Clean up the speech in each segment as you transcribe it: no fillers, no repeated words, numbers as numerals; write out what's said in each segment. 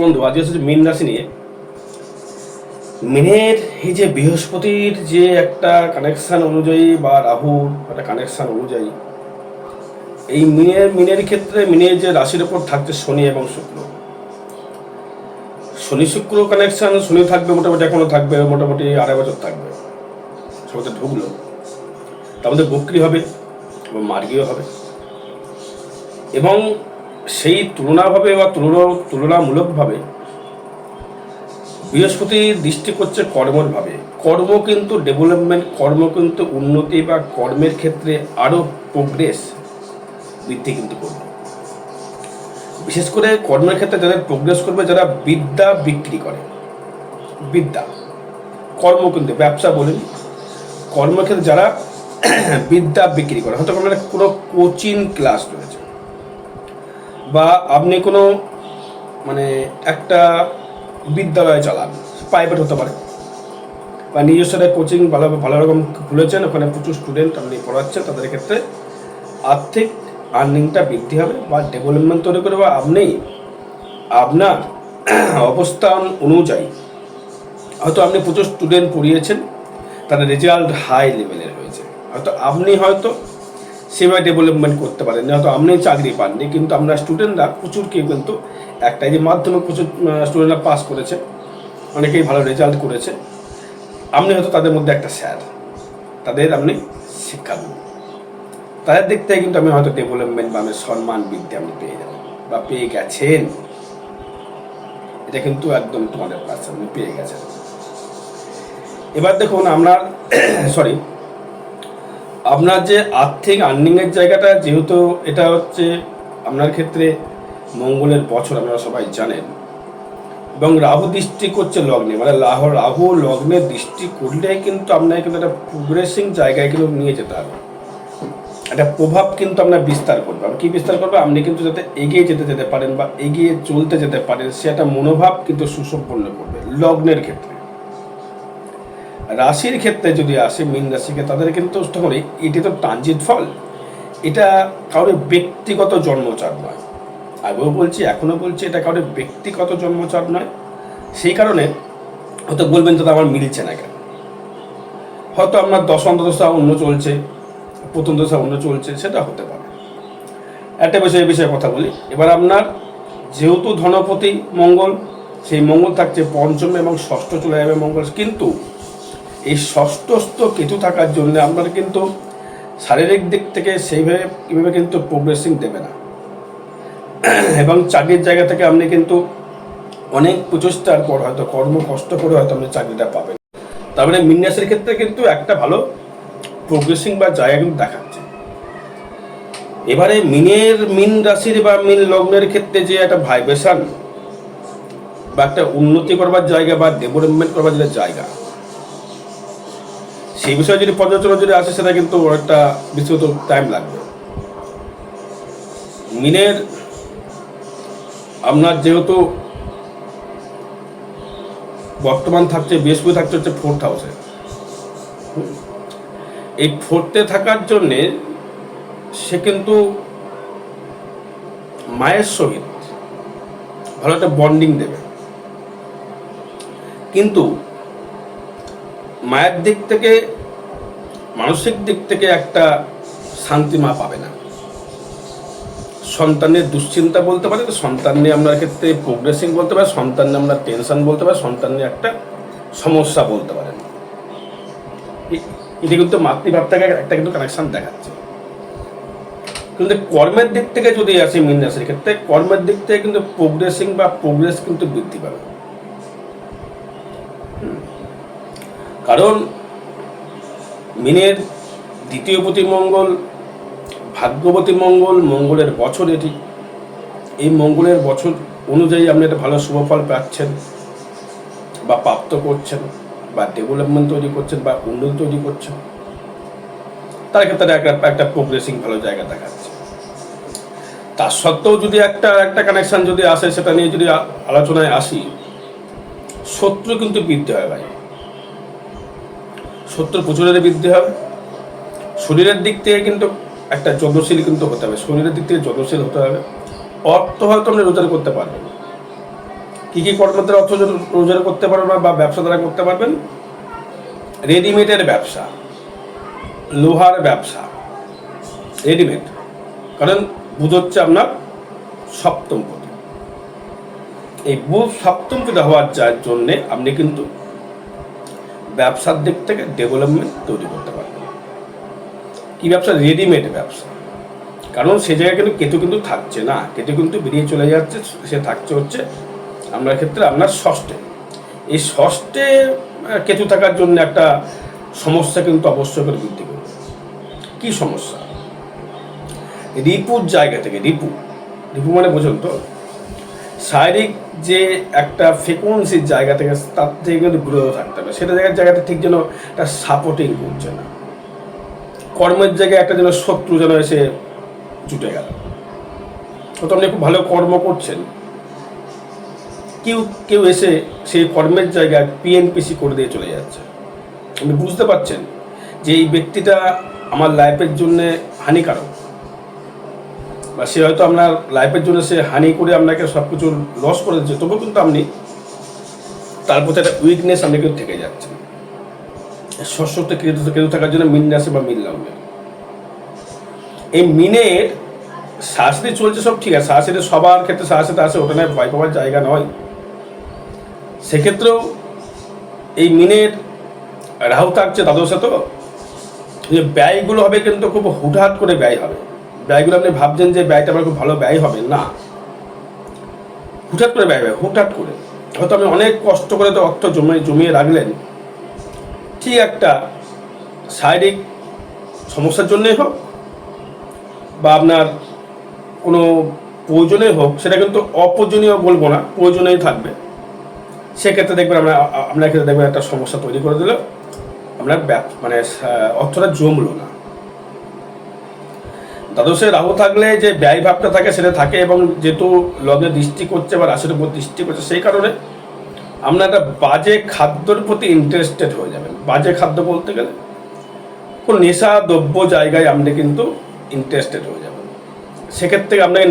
বন্ধু আজ হচ্ছে মীন রাশি নিয়ে। মিনের এই যে বৃহস্পতির যে একটা কানেকশন অনুযায়ী বা রাহুর একটা কানেকশন অনুযায়ী এই মিনের ক্ষেত্রে মিনের যে রাশির ওপর থাকছে শনি এবং শুক্র, শনি শুক্র কানেকশন। শনি থাকবে মোটামুটি, এখনো থাকবে মোটামুটি 2.5 বছর থাকবে। সবাই ঢুকলো, তার মধ্যে বক্রি হবে এবং মার্গীয় হবে, এবং সেই তুলনাভাবে বা তুলনামূলকভাবে বৃহস্পতি দৃষ্টি করছে কর্মের ভাবে। কর্ম কিন্তু ডেভেলপমেন্ট, কর্ম কিন্তু উন্নতি বা কর্মের ক্ষেত্রে আরও প্রোগ্রেস বৃদ্ধি কিন্তু করবে। বিশেষ করে কর্মের ক্ষেত্রে যারা প্রোগ্রেস করবে, যারা বিদ্যা বিক্রি করে, বিদ্যা কর্ম কিন্তু ব্যবসা বলেন, কর্মক্ষেত্রে যারা বিদ্যা বিক্রি করে, হয়তো আপনার কোনো কোচিং ক্লাস রয়েছে বা আপনি কোনো একটা বিদ্যালয় চালান, প্রাইভেট হতে পারে, বা নিজস্ব কোচিং ভালো রকম খুলেছেন, ওখানে প্রচুর স্টুডেন্ট আপনি পড়াচ্ছেন, তাদের ক্ষেত্রে আর্থিক আর্নিংটা বৃদ্ধি হবে বা ডেভেলপমেন্ট তৈরি করে, বা আপনি আপনার অবস্থান অনুযায়ী হয়তো আপনি প্রচুর স্টুডেন্ট পড়িয়েছেন, তাদের রেজাল্ট হাই লেভেলের হয়েছে, হয়তো সেভাবে ডেভেলপমেন্ট করতে পারেন, হয়তো আপনি চাকরি পাননি, কিন্তু আমরা স্টুডেন্টরা প্রচুর কেউ কিন্তু একটা যে মাধ্যমিক প্রচুর স্টুডেন্টরা পাস করেছে, অনেকেই ভালো রেজাল্ট করেছে, আপনি হয়তো তাদের মধ্যে একটা স্যার, তাদের আপনি শিক্ষাগুরু, তাদের দিক থেকে কিন্তু আমি হয়তো ডেভেলপমেন্ট বা আমি সম্মান বৃদ্ধি আপনি পেয়ে যাবেন বা পেয়ে গেছেন। এটা কিন্তু একদম তোমাদের কাছে আপনি পেয়ে গেছেন। এবার দেখুন আপনার যে আর্থিক আর্নিংয়ের জায়গাটা, যেহেতু এটা হচ্ছে আপনার ক্ষেত্রে মঙ্গলের বছর, আপনারা সবাই জানেন, এবং রাহু দৃষ্টি করছে লগ্নে, রাহু লগ্নে দৃষ্টি করলে কিন্তু আপনাকে কিন্তু একটা প্রোগ্রেসিং জায়গায় কিন্তু নিয়ে যেতে হবে, একটা প্রভাব কিন্তু আপনার বিস্তার করবে। কি বিস্তার করবে? আপনি কিন্তু যাতে এগিয়ে যেতে পারেন বা এগিয়ে চলতে যেতে পারেন, সে একটা মনোভাব কিন্তু সুসম্পন্ন করবে। লগ্নের ক্ষেত্রে, রাশির ক্ষেত্রে যদি আসে মীন রাশিকে, তাদের কিন্তু এটি তো ট্রানজিট ফল, এটা কারোর ব্যক্তিগত জন্মচার নয়। আগেও বলছি, এখনও বলছি, এটা কারোর ব্যক্তিগত জন্মচার নয়। সেই কারণে হয়তো বলবেন তো আমার মিলছে না কেন, হয়তো আপনার দশম দশা অন্য চলছে, প্রথম দশা অন্য চলছে, সেটা হতে পারে। একটা বিষয়ে কথা বলি। এবার আপনার যেহেতু ধনপতি মঙ্গল, সেই মঙ্গল থাকছে পঞ্চমে এবং ষষ্ঠ চলে যাবে মঙ্গল, কিন্তু এই ষষ্ঠস্থ কেতু থাকার জন্য আপনার কিন্তু শারীরিক দিক থেকে কীভাবে কিন্তু প্রোগ্রেসিং দেবে না, এবং চাকরির জায়গা থেকে আপনি কিন্তু অনেক প্রচেষ্টার পর হয়তো কর্ম কষ্ট করে হয়তো আপনি চাকরিটা পাবেন। তার মানে মীন রাশির ক্ষেত্রে কিন্তু একটা ভালো প্রোগ্রেসিং বা জায়গা কিন্তু দেখাচ্ছে। এবারে মীন রাশির বা মীন লগ্নের ক্ষেত্রে যে একটা ভাইব্রেশন বা একটা উন্নতি করবার জায়গা বা ডেভেলপমেন্ট করবার যে জায়গা, সেই বিষয়ে যদি পর্যালোচনা যদি আসে, সেটা কিন্তু একটা বিস্তৃত টাইম লাগবে। মিনের আপনার যেহেতু বর্তমান থাকছে বৃহস্পতি, থাকছে হচ্ছে 4th হাউসে, এই 4th থাকার জন্যে সে কিন্তু মায়ের সহিত ভালো একটা বন্ডিং দেবে, কিন্তু মায়ের দিক থেকে মানসিক দিক থেকে একটা শান্তি মা পাবে না। সন্তানের দুশ্চিন্তা বলতে পারে, সন্তান নিয়ে আপনার ক্ষেত্রে প্রোগ্রেসিং বলতে পারে, সন্তান নিয়ে আপনার টেনশন বলতে পারে, সন্তান নিয়ে একটা সমস্যা বলতে পারেন। এটি কিন্তু মাতৃভাব থেকে একটা কিন্তু কানেকশন দেখাচ্ছে। কিন্তু কর্মের দিক থেকে যদি আসে মীন রাশির ক্ষেত্রে, কর্মের দিক থেকে কিন্তু প্রোগ্রেসিং বা প্রোগ্রেস কিন্তু বৃদ্ধি পাবে। কারণ মীনের দ্বিতীয়পতি মঙ্গল, ভাগ্যবতী মঙ্গল, মঙ্গলের বছর এটি। এই মঙ্গলের বছর অনুযায়ী আপনি একটা ভালো শুভফল পাচ্ছেন বা প্রাপ্ত করছেন বা ডেভেলপমেন্ট তৈরি করছেন বা উন্নতি তৈরি করছেন, তার ক্ষেত্রে একটা প্রোগ্রেসিং ভালো জায়গা দেখাচ্ছে। তার সত্ত্বেও যদি একটা কানেকশন যদি আসে, সেটা নিয়ে যদি আলোচনায় আসি, শত্রু কিন্তু বৃদ্ধি হয় ভাই, শত্রু প্রচুরের বৃদ্ধি হবে। শরীরের দিক থেকে কিন্তু একটা যত্নশীল কিন্তু হতে হবে, শরীরের দিক থেকে যত্নশীল হতে হবে। অর্থ হয়তো আপনি রোজগার করতে পারবেন, কী কী কর্মের দ্বারা অর্থ রোজগার করতে পারবেন বা ব্যবসা দ্বারা করতে পারবেন? রেডিমেডের ব্যবসা, লোহার ব্যবসা, রেডিমেড। কারণ বুধ হচ্ছে আপনার সপ্তমপতি। এই বুধ সপ্তমপতি হওয়ার যার জন্যে আপনি কিন্তু ব্যবসার দিক থেকে ডেভেলপমেন্ট তৈরি করতে পারবেন। কী ব্যবসা? রেডিমেড ব্যবসা। কারণ সে জায়গায় কিন্তু কেতু কিন্তু থাকছে না, কেতু কিন্তু বেরিয়ে চলে যাচ্ছে, সে থাকছে হচ্ছে আপনার ক্ষেত্রে আপনার ষষ্ঠে। এই ষষ্ঠে কেতু থাকার জন্য একটা সমস্যা কিন্তু অবশ্যই করে বৃদ্ধি করবে। কী সমস্যা? রিপুর জায়গা থেকে, রিপু মানে বোঝেন তো, শারীরিক যে একটা ফ্রিকোয়েন্সির জায়গা থেকে তার থেকে কিন্তু বিরত থাকতে হবে। সেটা জায়গাটা ঠিক যেন একটা সাপোর্টিং করছে না। কর্মের জায়গায় একটা যেন শত্রু যেন এসে জুটে গেল। তো আপনি খুব ভালো কর্ম করছেন, কেউ এসে সেই কর্মের জায়গায় পিএনপিসি করে দিয়ে চলে যাচ্ছে। আপনি বুঝতে পারছেন যে এই ব্যক্তিটা আমার লাইফের জন্যে হানিকারক, বা সে হয়তো আপনার লাইফের জন্য সে হানি করে আপনাকে সব কিছু লস করে দিচ্ছে, তবুও কিন্তু আপনি তার প্রতি একটা উইকনেস আপনি কিন্তু থেকে যাচ্ছেন। ষষ্ঠতে কেতু থাকার জন্য মিন রাশি বা মিন লগ্নে, এই মিনের শাস্তি চলছে সব ঠিক আছে, শাস্তিতে সবার ক্ষেত্রে শাস্তিতে আসে, ওটা নয় ভয় পাওয়ার জায়গা নয়। সেক্ষেত্রেও এই মিনের রাহু থাকছে দ্বাদশে, তো যে ব্যয়গুলো হবে কিন্তু খুব হুটহাট করে ব্যয় হবে। ব্যয়গুলো আপনি ভাবছেন যে ব্যয়টা আমার খুব ভালো ব্যয় হবে, না, হুটহাট করে ব্যয় হবে, হুটহাট করে। হয়তো আপনি অনেক কষ্ট করে তো অর্থ জমিয়ে রাখলেন, ঠিক একটা শারীরিক সমস্যার জন্যই হোক বা আপনার কোনো প্রয়োজনে হোক, সেটা কিন্তু অপ্রয়োজনীয় বলবো না, প্রয়োজনেই থাকবে। সেক্ষেত্রে দেখবেন আপনার ক্ষেত্রে দেখবেন একটা সমস্যা তৈরি করে দিল, আপনার মানে অর্থটা জমলো না। দ্বাদশে রাহু থাকলে যে ব্যয় ভাবটা থাকে সেটা থাকে, এবং যেহেতু লগ্নে দৃষ্টি করছে বা রাশির উপর দৃষ্টি করছে, সেই কারণে আপনার একটা বাজে খাদ্যর প্রতি ইন্টারেস্টেড হয়ে যাবেন। বাজে খাদ্য বলতে গেলে কোনো নেশা দ্রব্য জায়গায় আপনি কিন্তু ইন্টারেস্টেড হয়ে যাবেন। সেক্ষেত্রে আপনাকে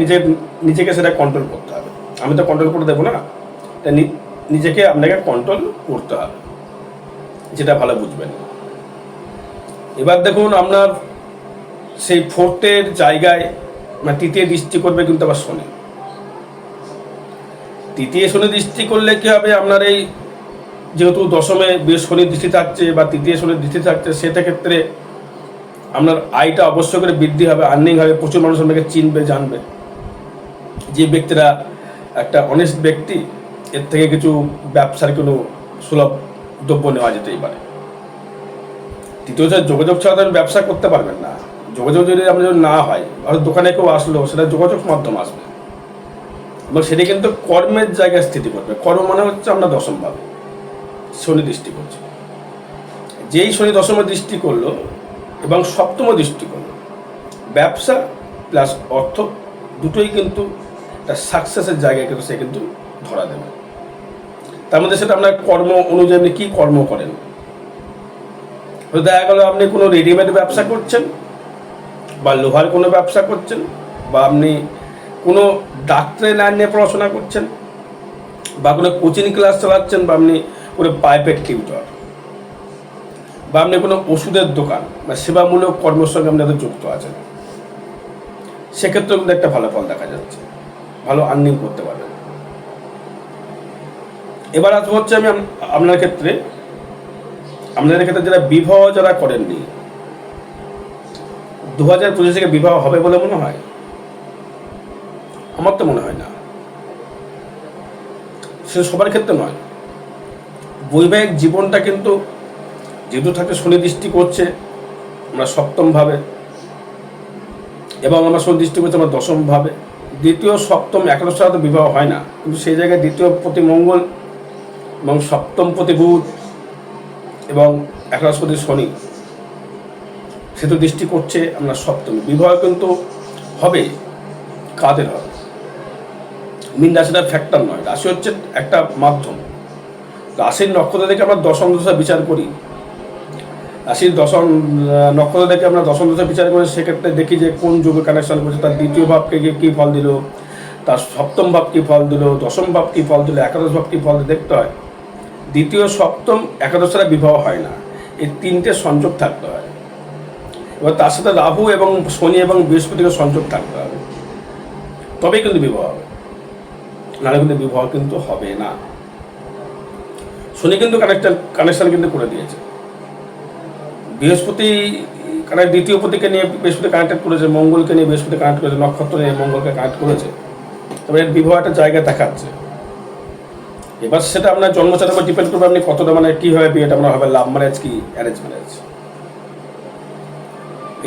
নিজেকে সেটা কন্ট্রোল করতে হবে। আমি তো কন্ট্রোল করে দেবো না, নিজেকে আপনাকে কন্ট্রোল করতে হবে, যেটা ভালো বুঝবেন। এবার দেখুন আপনার সেই ফোর্থের জায়গায় মানে তৃতীয় দৃষ্টি করবে কিন্তু আবার শনি। তৃতীয় শনি দৃষ্টি করলে কী হবে? আপনার এই যেহেতু দশমে শনির দৃষ্টি থাকছে বা তৃতীয় শনির দৃষ্টি থাকছে, সেটা ক্ষেত্রে আপনার আয়টা অবশ্যই করে বৃদ্ধি হবে, আর্নিং হবে, প্রচুর মানুষ আপনাকে চিনবে, জানবে। যে ব্যক্তিরা একটা অনেস্ট ব্যক্তি, এর থেকে কিছু ব্যবসার কোনো সুলভ দ্রব্য নেওয়া যেতেই পারে। তৃতীয় যোগাযোগ ছাড়া তো ব্যবসা করতে পারবেন না। যোগাযোগ যদি আপনার যদি না হয়, হয়তো দোকানে কেউ আসলো, সেটা যোগাযোগ মাধ্যম আসবে, এবং সেটি কিন্তু কর্মের জায়গায় স্থিতি করবে। কর্ম মানে হচ্ছে আমরা দশম ভাবে শনি দৃষ্টি করছি। যেই শনি দশমে দৃষ্টি করলো এবং সপ্তম দৃষ্টি করলো, ব্যবসা প্লাস অর্থ দুটোই কিন্তু একটা সাকসেসের জায়গায় কিন্তু সে কিন্তু ধরা দেবে। তার মধ্যে সেটা আপনার কর্ম অনুযায়ী আপনি কী কর্ম করেন। দেখা গেল আপনি কোনো রেডিমেড ব্যবসা করছেন, বা লোহার কোনো ব্যবসা করছেন, বা আপনি কোনো ডাক্তারের লাইন নিয়ে পড়াশোনা করছেন, বা কোনো কোচিং ক্লাস চালাচ্ছেন, বা আপনি কোনো প্রাইভেট টিউটর, বা আপনি কোনো ওষুধের দোকান বা সেবামূলক কর্মের সঙ্গে আপনি যুক্ত আছেন, সেক্ষেত্রেও কিন্তু একটা ভালো ফল দেখা যাচ্ছে, ভালো আর্নিং করতে পারবেন। এবার আসবো হচ্ছে আমি আপনাদের ক্ষেত্রে যারা বিবাহ যারা করেননি, 2025 থেকে বিবাহ হবে বলে মনে হয়? আমার তো মনে হয় না। সে সবার ক্ষেত্রে নয়। বৈবাহিক জীবনটা কিন্তু যেহেতু থাকে শনি দৃষ্টি করছে আমরা সপ্তম ভাবে, এবং আমার শনি দৃষ্টি করছে আমার দশম ভাবে। দ্বিতীয় সপ্তম একাদশ সাথে বিবাহ হয় না, কিন্তু সেই জায়গায় দ্বিতীয় প্রতি মঙ্গল এবং সপ্তম প্রতি বুধ এবং একাদশ প্রতি শনি সেতু দৃষ্টি করছে আমরা সপ্তমী। বিবাহ কিন্তু হবে, কাদের হবে? মীন রাশিটা ফ্যাক্টর নয়, রাশি হচ্ছে একটা মাধ্যম। রাশির নক্ষত্র দেখে আমরা দশম দশা বিচার করি, রাশির দশম নক্ষত্র দেখে আমরা দশম দশা বিচার করি। সেক্ষেত্রে দেখি যে কোন যুগে কানেকশন করছে, তার দ্বিতীয় ভাবকে গিয়ে কী ফল দিল, তার সপ্তম ভাব কী ফল দিল, দশম ভাব কী ফল দিল, একাদশ ভাব কী ফল দিল দেখতে হয়। দ্বিতীয়, সপ্তম, একাদশের বিবাহ হয় না, এই তিনটে সংযোগ থাকতে হয়। এবার তার সাথে রাহু এবং শনি এবং বৃহস্পতিকে সংযোগ থাকতে হবে, তবেই কিন্তু বিবাহ হবে, নাহলে কিন্তু বিবাহ কিন্তু হবে না। শনি কিন্তু কানেকশন কিন্তু করে দিয়েছে, বৃহস্পতি দ্বিতীয় পতিকে নিয়ে বৃহস্পতি কানেক্টেড করেছে, মঙ্গলকে নিয়ে বৃহস্পতি কানেক্ট করেছে, নক্ষত্র নিয়ে মঙ্গলকে কানেক্ট করেছে, তবে এর বিবাহ একটা জায়গা দেখাচ্ছে। এবার সেটা আপনার জন্মচারের উপর ডিপেন্ড করবে, আপনি কতটা কীভাবে বিয়েটা আপনার হবে, লাভ ম্যারেজ কি অ্যারেঞ্জ ম্যারেজ।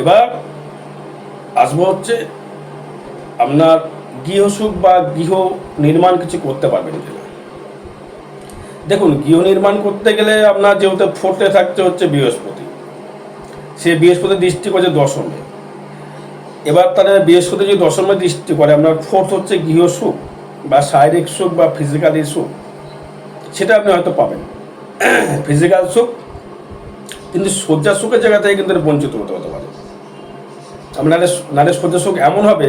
এবার আসবো হচ্ছে আপনার গৃহসুখ বা গৃহ নির্মাণ কিছু করতে পারবেন কিনা। দেখুন, গৃহ নির্মাণ করতে গেলে আপনার যেহেতু ফোর্থে থাকতে হচ্ছে বৃহস্পতি, সে বৃহস্পতি দৃষ্টি করছে দশমে। এবার তাহলে বৃহস্পতি যদি দশমে দৃষ্টি করে, আপনার ফোর্থ হচ্ছে গৃহসুখ বা শারীরিক সুখ বা ফিজিক্যালি সুখ, সেটা আপনি হয়তো পাবেন, ফিজিক্যাল সুখ, কিন্তু শয্যা সুখের জায়গা থেকে কিন্তু বঞ্চিত হতে পারে। আপনার নারীর শয্যা সুখ এমন হবে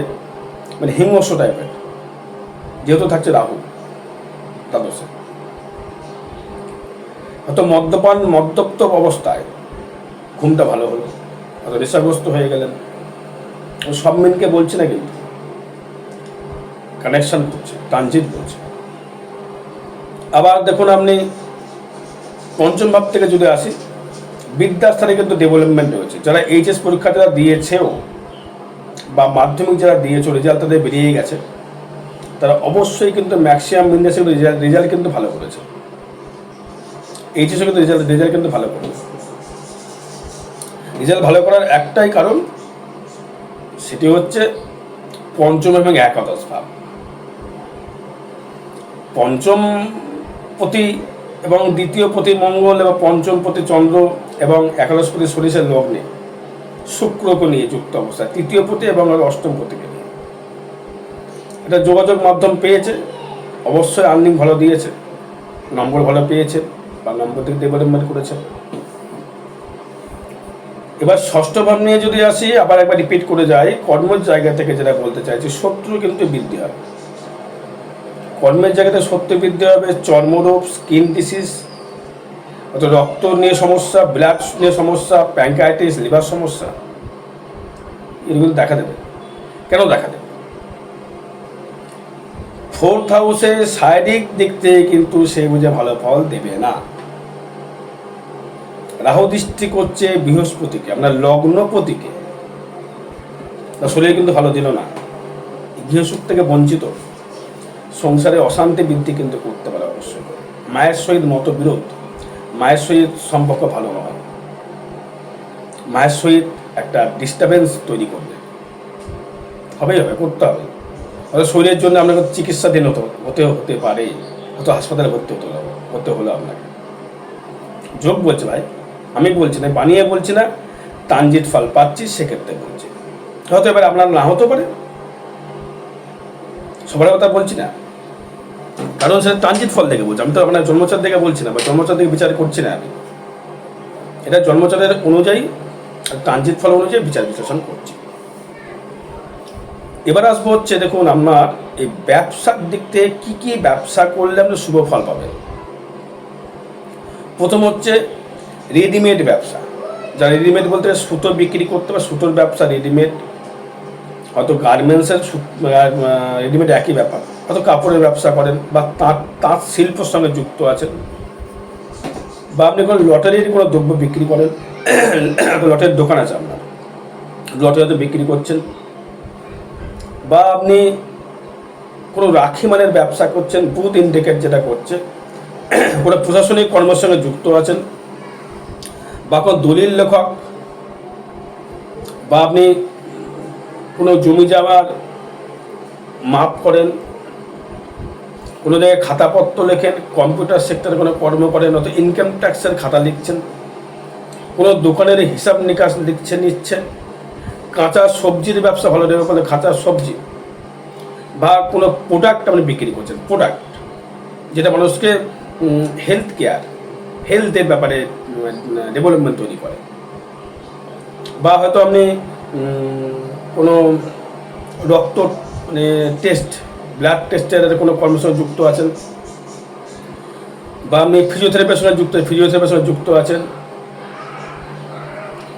হিংস্র টাইপের, যেহেতু থাকছে রাহু দ্বাদশে। হয়তো মদ্যপ্ত অবস্থায় ঘুমটা ভালো হলো, হয়তো নেশাগ্রস্ত হয়ে গেলেন, সব মিনকে বলছি না, কিন্তু কানেকশন করছে, ট্রানজিট করছে। আবার দেখুন, আপনি পঞ্চম ভাব থেকে যদি আসি, বিদ্যাস্থানে কিন্তু ডেভেলপমেন্ট হয়েছে। যারা এইচএস পরীক্ষা যারা দিয়েছেও বা মাধ্যমিক যারা দিয়েছে, রেজাল্ট তাদের বেরিয়ে গেছে, তারা অবশ্যই কিন্তু ম্যাক্সিমাম বিন্যাসে রেজাল্ট কিন্তু ভালো করেছে। এইচএসও কিন্তু রেজাল্ট কিন্তু ভালো করেছে। রেজাল্ট ভালো করার একটাই কারণ, সেটি হচ্ছে পঞ্চম এবং একাদশ ভাব। পঞ্চম পতি এবং দ্বিতীয় পতি মঙ্গল এবং পঞ্চম পতি চন্দ্র এবং একাদশ পতি সরিষার লগ্নে শুক্রকে নিয়ে যুক্ত অবস্থায়, তৃতীয় পতি এবং অষ্টম পতিকে নিয়ে এটা যোগাযোগ মাধ্যম পেয়েছে, অবশ্যই আর্নিং ভালো দিয়েছে, নম্বর ভালো পেয়েছে বা নম্বর থেকে ডেভেলপমেন্ট করেছে। এবার ষষ্ঠ ভাব নিয়ে যদি আসি, আবার একবার রিপিট করে যাই, কর্মের জায়গা থেকে যেটা বলতে চাইছি, শত্রু কিন্তু বৃদ্ধি হবে। কর্মের জায়গাতে শত্রু বৃদ্ধি হবে, চর্মরোগ, স্কিন ডিসিজ, অর্থাৎ রক্ত নিয়ে সমস্যা, ব্লাড নিয়ে সমস্যা, প্যাঙ্কাইটিস, লিভার সমস্যা, এগুলো দেখা দেবে। কেন দেখা দেবে? ফোর্থ হাউসে শারীরিক দিক থেকে কিন্তু সেই বুঝে ভালো ফল দেবে না। রাহু দৃষ্টি করছে বৃহস্পতিকে, আপনার লগ্নপতিকে, তার শরীর কিন্তু ভালো দিল না, গৃহসুখ থেকে বঞ্চিত, সংসারে অশান্তি বৃদ্ধি কিন্তু করতে পারে। অবশ্যই মায়ের সহিত মতবিরোধ, মায়ের সহিত সম্পর্ক ভালো নয়, মায়ের সহিত একটা ডিস্টারবেন্স তৈরি করবে, করতে হবে। হয়তো শরীরের জন্য আপনাকে চিকিৎসাধীন হতে পারে, হয়তো হাসপাতালে ভর্তি হতে হলো আপনাকে। যোগ বলছে ভাই, আমি বলছি না, বানিয়ে বলছি না, ট্রানজিট ফল পাচ্ছি সেক্ষেত্রে বলছি। হয়তো এবার আপনার না হতে পারে, সবার কথা বলছি না, কারণ সেটা ট্রানজিট ফল দেখে বলছি। আমি তো আপনার জন্মচার দেখে বলছি না, বা জন্মচার দেখে বিচার করছি না আমি, এটা জন্মচারের অনুযায়ী ট্রানজিট ফল অনুযায়ী বিচার বিশ্লেষণ করছি। এবার আসবো হচ্ছে, দেখুন আপনার এই ব্যবসার দিক থেকে কী কী ব্যবসা করলে আপনি শুভ ফল পাবেন। প্রথম হচ্ছে রেডিমেড ব্যবসা, যা রেডিমেড বলতে সুতো বিক্রি করতে বা সুতোর ব্যবসা, রেডিমেড, হয়তো গার্মেন্টসের রেডিমেড একই ব্যাপার, হয়তো কাপড়ের ব্যবসা করেন বা তাঁত শিল্পের সঙ্গে যুক্ত আছেন, বা আপনি কোনো লটারির কোনো দ্রব্য বিক্রি করেন, লটারির দোকান আছে আপনার, লটারি হয়তো বিক্রি করছেন, বা আপনি কোনো রাখি মানের ব্যবসা করছেন, বুথ ইন্ডিকেট যেটা করছে, কোনো প্রশাসনিক কর্মের সঙ্গে যুক্ত আছেন, বা কোনো দলিল লেখক, বা আপনি কোনো জমি জায়গার মাপ করেন, কোনো জায়গায় খাতাপত্র লেখেন, কম্পিউটার সেক্টরে কোনো কর্ম করেন, অথবা ইনকাম ট্যাক্সের খাতা লিখছেন, কোনো দোকানের হিসাব নিকাশ নিচ্ছেন, কাঁচা সবজির ব্যবসা ভালো দেবে বলে কাঁচা সবজি, বা কোনো প্রোডাক্ট আপনি বিক্রি করছেন, প্রোডাক্ট যেটা মানুষকে হেলথ কেয়ার, হেলথের ব্যাপারে ডেভেলপমেন্ট তৈরি করে, বা হয়তো আপনি কোনো রক্ত টেস্ট ব্লাড টেস্টের কোনো কর্মের সঙ্গে যুক্ত আছেন, বা আপনি ফিজিওথেরাপির সঙ্গে যুক্ত আছেন,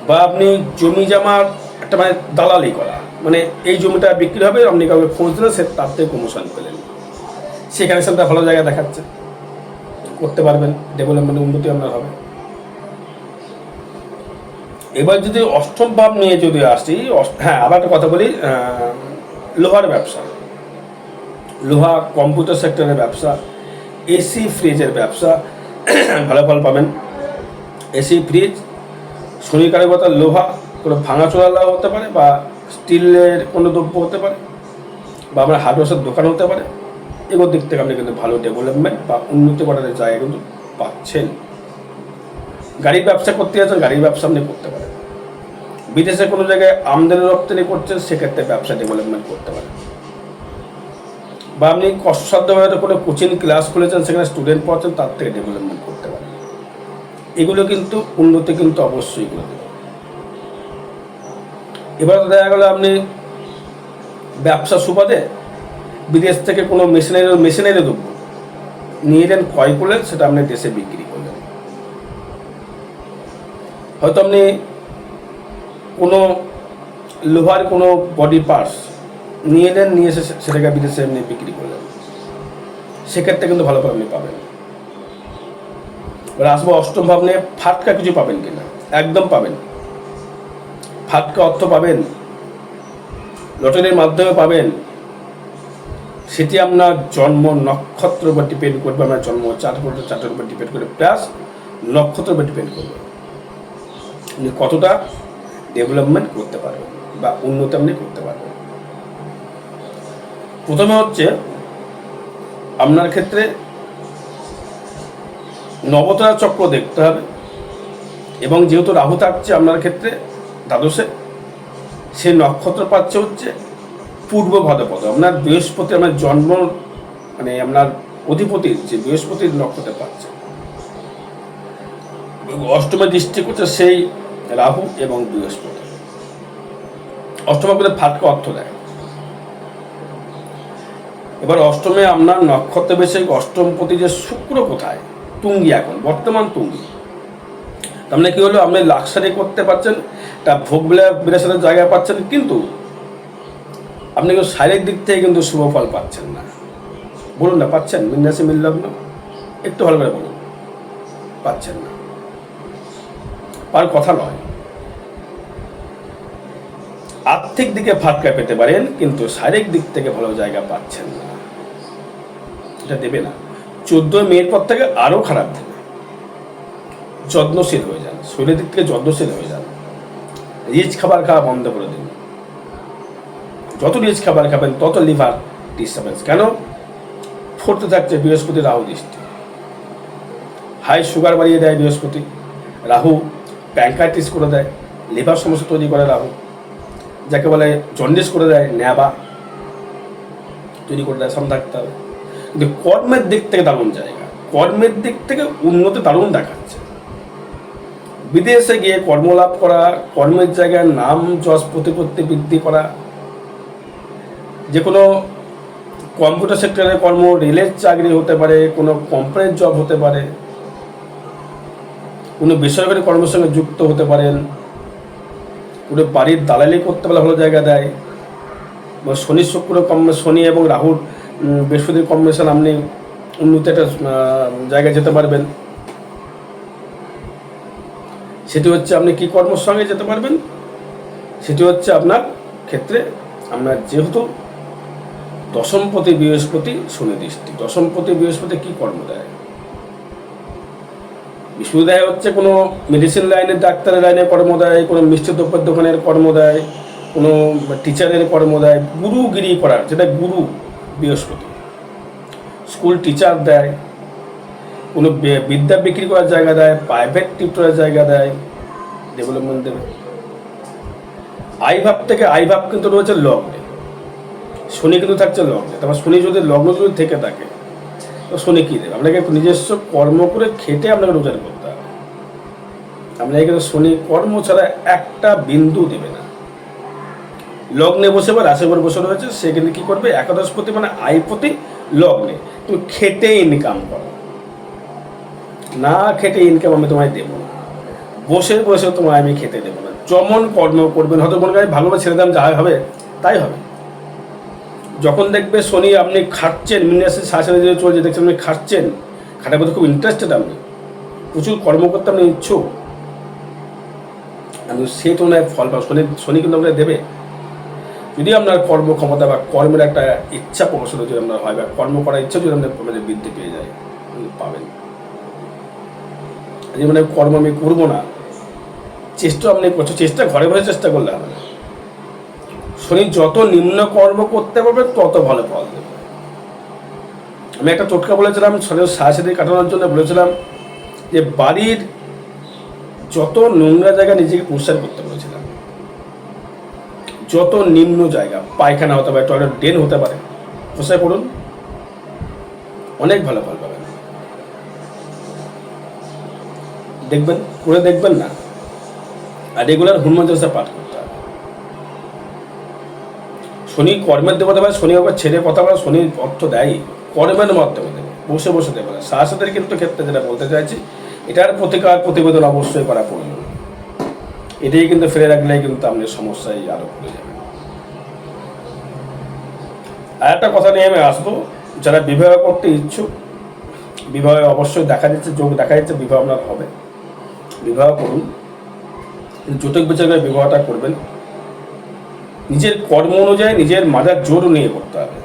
বা আপনি জমি জমার একটা মানে দালালি করা, মানে এই জমিটা বিক্রি হবে, আপনি কাউকে খোঁজ দিলেন, সে তার থেকে প্রমোশন পেলেন, সেখানে সেটা ভালো জায়গায় দেখাচ্ছে, করতে পারবেন, ডেভেলপমেন্ট উন্নতি আপনার হবে। এবার যদি অষ্টম ভাব নিয়ে যদি আসি, হ্যাঁ আবার একটা কথা বলি, লোহার ব্যবসা, লোহা কম্পিউটার সেক্টরের ব্যবসা, এসি ফ্রিজের ব্যবসা ভালো ফল পাবেন। এসি ফ্রিজ, শনি কারকতা লোহা, কোনো ভাঙাচোরা লোহা হতে পারে, বা স্টিলের কোনো দ্রব্য হতে পারে, বা আমরা হার্ডওয়্যারের দোকান হতে পারে, এগুলোর দিক থেকে আপনি কিন্তু ভালো ডেভেলপমেন্ট বা উন্নতি করার জায়গা কিন্তু পাচ্ছেন। গাড়ির ব্যবসা করতে যাচ্ছেন, গাড়ির ব্যবসা আপনি করতে পারেন। বিদেশে কোনো জায়গায় আমদানি রপ্তানি করছেন, সেক্ষেত্রে ব্যবসা ডেভেলপমেন্ট করতে পারেন। বা আপনি কষ্টসাধ্যভাবে কোনো কোচিং ক্লাস খুলেছেন, সেখানে স্টুডেন্ট পড়াচ্ছেন, তার থেকে ডেভেলপমেন্ট করতে পারেন। এগুলো কিন্তু উন্নতি কিন্তু অবশ্যই করে দেবে। এবার দেখা গেলো আপনি ব্যবসা সুবাদে বিদেশ থেকে কোনো মেশিনারি দ্রব্য নিয়ে এলেন, ক্রয় করলেন, সেটা আপনি দেশে বিক্রি করলেন। হয়তো আপনি কোনো লোহার কোনো বডি পার্টস নিয়ে এলেন, নিয়ে এসে সেটাকে বিদেশে এমনি বিক্রি করলেন, সেক্ষেত্রে কিন্তু ভালো করে আপনি পাবেন। এবার আসবো অষ্টম ভাব নিয়ে, ফাটকা কিছু পাবেন কিনা, একদম পাবেন। ফাটকা অর্থ পাবেন, লটারির মাধ্যমে পাবেন, সেটি আপনার জন্ম নক্ষত্রের উপর ডিপেন্ড করবে, আপনার জন্ম চার্টের উপর ডিপেন্ড করবে, প্লাস নক্ষত্রের উপর ডিপেন্ড করবে আপনি কতটা ডেভেলপমেন্ট করতে পারবেন বা উন্নতি আপনি করতে পারবেন। প্রথমে হচ্ছে আপনার ক্ষেত্রে নবতারা চক্র দেখতে হবে, এবং যেহেতু রাহু থাকছে আপনার ক্ষেত্রে দ্বাদশে, সে নক্ষত্র পাচ্ছে হচ্ছে পূর্ব ভাদ্রপদ। আপনার বৃহস্পতি, আপনার জন্ম মানে আপনার অধিপতির যে বৃহস্পতির নক্ষত্রে পাচ্ছে, অষ্টমে দৃষ্টি করছে সেই রাহু এবং বৃহস্পতি। অষ্টমে করে ফাটকা অর্থ দেয়। এবার অষ্টমে আপনার নক্ষত্র বেশে অষ্টমপতি যে শুক্র কোথায়, তুঙ্গি, এখন বর্তমান তুঙ্গি। তার মানে কি হলো, আপনি লাক্সারি করতে পারছেন, তা ভোগ বিলাসের জায়গা পাচ্ছেন, কিন্তু আপনি কিন্তু শারীরিক দিক থেকে কিন্তু শুভ ফল পাচ্ছেন না। বলুন না, পাচ্ছেন? মিনরাশি মীন লগ্ন, একটু ভালো করে বলুন, পাচ্ছেন না। আর কথা নয়, আর্থিক দিকে ফাটকা পেতে পারেন, কিন্তু শারীরিক দিক থেকে ভালো জায়গা পাচ্ছেন না, এটা দেবে না। 14 মের পর থেকে আরো খারাপ দেবে। যত্নশীল হয়ে যান, শরীরের দিক থেকে যত্নশীল হয়ে যান, রিচ খাবার খাওয়া বন্ধ করে দিন। যত রিচ খাবার খাবেন তত লিভার ডিস্টার্বেন্স। কেন? ফোর্থে থাকছে বৃহস্পতি রাহু দৃষ্টি, হাই সুগার বাড়িয়ে দেয় বৃহস্পতি। রাহু প্যাঙ্কাইটিস করে দেয়, লিভার সমস্যা তৈরি করে রাহু, যাকে বলে জন্ডিস করে দেয়, ন্যাবা তৈরি করে দেয়, সামনে থাকতে হবে। কিন্তু কর্মের দিক থেকে দারুণ জায়গা, কর্মের দিক থেকে উন্নতি দারুণ দেখাচ্ছে। বিদেশে গিয়ে কর্মলাভ করা, কর্মের জায়গায় নাম যশ প্রতিপত্তি বৃদ্ধি করা, যে কোনো কম্পিউটার সেক্টরের কর্ম, রেলের চাকরি হতে পারে, কোনো কোম্পানির জব হতে পারে, কোনো বেসরকারি কর্মের সঙ্গে যুক্ত হতে পারেন, কোনো বাড়ির দালালি করতে পারলে ভালো জায়গা দেয়। শনি শুক্র শনি এবং রাহুর বৃহস্পতির কম্বিনেশন, আপনি উন্নতি একটা জায়গায় যেতে পারবেন। সেটি হচ্ছে আপনি কি কর্মের সঙ্গে যেতে পারবেন, সেটি হচ্ছে আপনার ক্ষেত্রে আপনার যেহেতু দশমপতি বৃহস্পতি শনি দৃষ্টি, দশমপতি বৃহস্পতি কি কর্ম দেয়? বৃহস্পতি দেয় হচ্ছে কোনো মেডিসিন লাইনে, ডাক্তারের লাইনে কর্ম দেয়, কোনো মিষ্টি দ্রব্যের দোকানের কর্ম দেয়, কোনো টিচারের কর্ম দেয়, গুরুগিরি করার, যেটা গুরু বৃহস্পতি, স্কুল টিচার দেয়, কোনো বিদ্যা বিক্রি করার জায়গা দেয়, প্রাইভেট টিউটরের জায়গা দেয়, ডেভেলপমেন্ট দেবে। আইভাব থেকে আইভাব কিন্তু রয়েছে লগ্নে, শনি কিন্তু থাকছে লগ্নে। তারপর শনি যদি লগ্ন যদি থেকে থাকে, তো শনি কী দেবে? আপনাকে নিজস্ব কর্ম করে খেটে আপনাকে রোজগার করতে হবে। আপনাকে কিন্তু শনি কর্ম ছাড়া একটা বিন্দু দেবে না। লগ্নে বসে বা রাশি ঘরে বসে রয়েছে, সে কিন্তু কী করবে, একাদশপতি মানে আয়পতি লগ্নে, তুমি খেটে ইনকাম করো, না খেটে ইনকাম আমি তোমায় দেবো না, বসে বসে তোমায় আমি খেতে দেবো না। যেমন কর্ম করবেন, হয়তো মনে করেন ভালোভাবে ছেড়ে দাম, যা হবে তাই হবে। যখন দেখবে শনি আপনি খাটছেন, মিনাসের শাসনে যে চলছে, দেখছেন আপনি খাটছেন, খাটার মধ্যে খুব ইন্টারেস্টেড, আপনি প্রচুর কর্ম করতে আপনি ইচ্ছুক, আমি সে তুলনায় ফল পাব, শনি কিন্তু আপনাকে দেবে। যদি আপনার কর্মক্ষমতা বা কর্মের একটা ইচ্ছা প্রকাশন যদি আপনার হয়, বা কর্ম করার ইচ্ছা যদি আপনার বৃদ্ধি পেয়ে যায়, পাবেন। যে মানে কর্ম আমি করবো না, চেষ্টা আপনি করছো, চেষ্টা ঘরে বসে চেষ্টা করলে হবে না। শনি যত নিম্ন কর্ম করতে পারবে তত ভালো ফল দেবে। আমি একটা টোটকা বলেছিলাম শনির সাথে কাটানোর জন্য, বলেছিলাম যে বাড়ির যত নোংরা জায়গা নিজেকে পরিষ্কার করতে বলেছিলাম, যত নিম্ন জায়গা, পায়খানা হতে পারে, টয়লেট ড্রেন হতে পারে, পরিষ্কার করুন, অনেক ভালো ফল পাবেন। দেখবেন, করে দেখবেন না, আর রেগুলার হনুমান চালিসা পাঠ করতে হবে। শনি কর্মের দেবতা হয়, শনি আবার ছেড়ে কথা বলে, শনি অর্থ দেয় কর্মের মাধ্যমে দেবে, বসে বসে দেবে না। শাসকের কিন্তু ক্ষেত্রে যেটা বলতে চাইছি, এটার প্রতিবেদন অবশ্যই করা প্রয়োজন। এটাই কিন্তু ফেলে রাখলে কিন্তু আপনি সমস্যায় আরো পড়ে যাবেন। আর একটা কথা নিয়ে আমি আসবো, যারা বিবাহ করতে ইচ্ছুক, বিবাহে অবশ্যই দেখা যাচ্ছে, যোগ দেখা যাচ্ছে বিবাহ আপনার হবে, বিবাহ করুন, যৌতুক বিচার করে বিবাহটা করবেন, নিজের কর্ম অনুযায়ী নিজের মাজার জোর নিয়ে করতে হবে।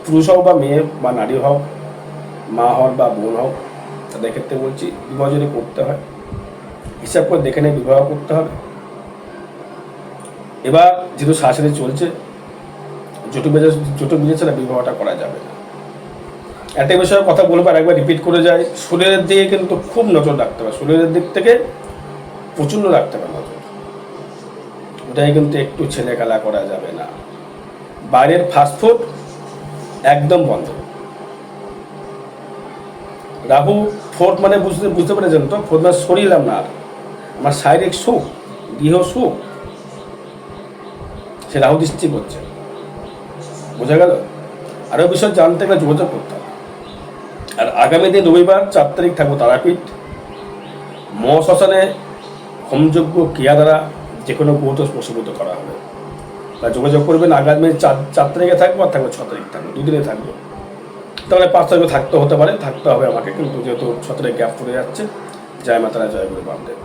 পুরুষ হোক বা মেয়ে বা নারী হোক, মা হোক বা বোন হোক, তাদের ক্ষেত্রে বলছি বিবাহ যদি করতে হয় হিসাব করে দেখে নিয়ে বিবাহ করতে হবে। এবার যেহেতু শাশুড়ি চলছে, যৌতুক বিচার ছাড়া বিবাহটা করা যাবে না। একটা বিষয়ে কথা বলবো, আর একবার রিপিট করে যায়, শরীরের দিকে কিন্তু খুব নজর রাখতে হবে, শরীরের দিক থেকে প্রচণ্ড রাখতে হবে নজর, ওটাই কিন্তু একটু ছেলে খেলা করা যাবে না। বাইরের ফাস্টফুড একদম বন্ধ। রাহু ফোর্থ মানে বুঝতে পেরেছেন তো, ফোর্থ মানে শরীর আপনার, আমার শারীরিক সুখ, গৃহ সুখ, সে রাহু দৃষ্টি করছে, বোঝা গেল। আরও বিষয় জানতে গেলে যোগাযোগ করতে হবে। আর আগামী দিন রবিবার 4 তারিখ থাকবো তারাপীঠ, মহাশ্মশানে হোমযজ্ঞ ক্রিয়া দ্বারা যে কোনো গ্রহ প্রসূত করা হবে। বা যোগাযোগ করবেন, আগামী 4 তারিখে থাকবো, আর থাকবো 6 তারিখ থাকবো, 2 দিনে থাকবো, তাহলে 5 তারিখে থাকতে হতে পারে, থাকতে হবে আমাকে, কিন্তু যেহেতু 6 তারিখ গ্যাপ পড়ে যাচ্ছে। জয় মাতারা, জয় গুরু বামদেব।